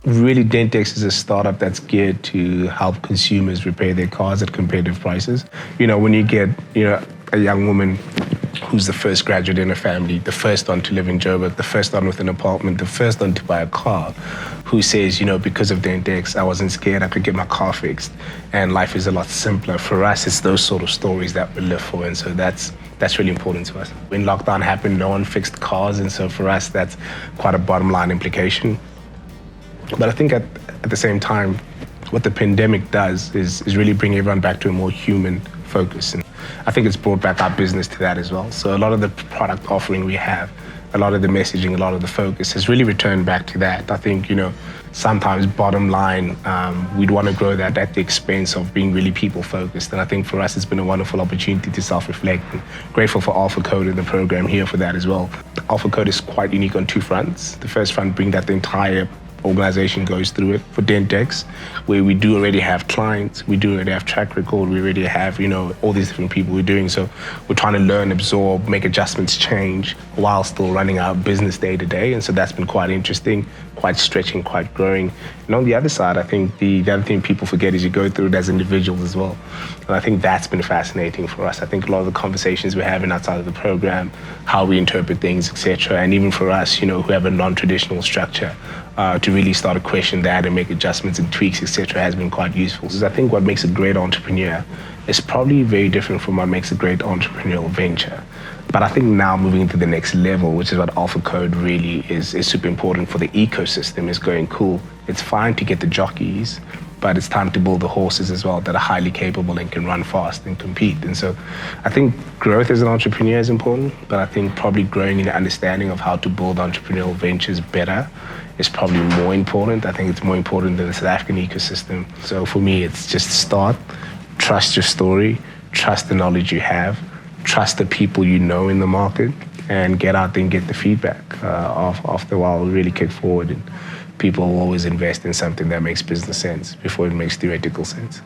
Really, DentX is a startup that's geared to help consumers repair their cars at competitive prices. When you get, a young woman who's the first graduate in a family, the first one to live in Joburg, the first one with an apartment, the first one to buy a car, who says, because of DentX, I wasn't scared, I could get my car fixed, and life is a lot simpler. For us, it's those sort of stories that we live for, and so that's really important to us. When lockdown happened, no one fixed cars, and so for us, that's quite a bottom line implication. But I think at the same time, what the pandemic does is really bring everyone back to a more human focus. And I think it's brought back our business to that as well. So a lot of the product offering we have, a lot of the messaging, a lot of the focus has really returned back to that. I think, sometimes bottom line, we'd want to grow that at the expense of being really people focused. And I think for us, it's been a wonderful opportunity to self-reflect, and grateful for Alpha Code and the program here for that as well. Alpha Code is quite unique on two fronts. The first front being that the entire organization goes through it for DentX, where we do already have clients, we do already have track record, we already have, all these different people we're doing. So we're trying to learn, absorb, make adjustments, change, while still running our business day to day. And so that's been quite interesting, quite stretching, quite growing. And on the other side, I think the other thing people forget is you go through it as individuals as well. And I think that's been fascinating for us. I think a lot of the conversations we're having outside of the program, how we interpret things, etc., and even for us, who have a non-traditional structure, to really start to question that and make adjustments and tweaks, etc., has been quite useful. So I think what makes a great entrepreneur is probably very different from what makes a great entrepreneurial venture. But I think now moving to the next level, which is what Alpha Code really is super important for the ecosystem, is going, cool, it's fine to get the jockeys, but it's time to build the horses as well that are highly capable and can run fast and compete. And so I think growth as an entrepreneur is important, but I think probably growing in the understanding of how to build entrepreneurial ventures better is probably more important. I think it's more important than the South African ecosystem. So for me, it's just start, trust your story, trust the knowledge you have, trust the people you know in the market, and get out there and get the feedback. After a while, really kick forward, and people will always invest in something that makes business sense before it makes theoretical sense.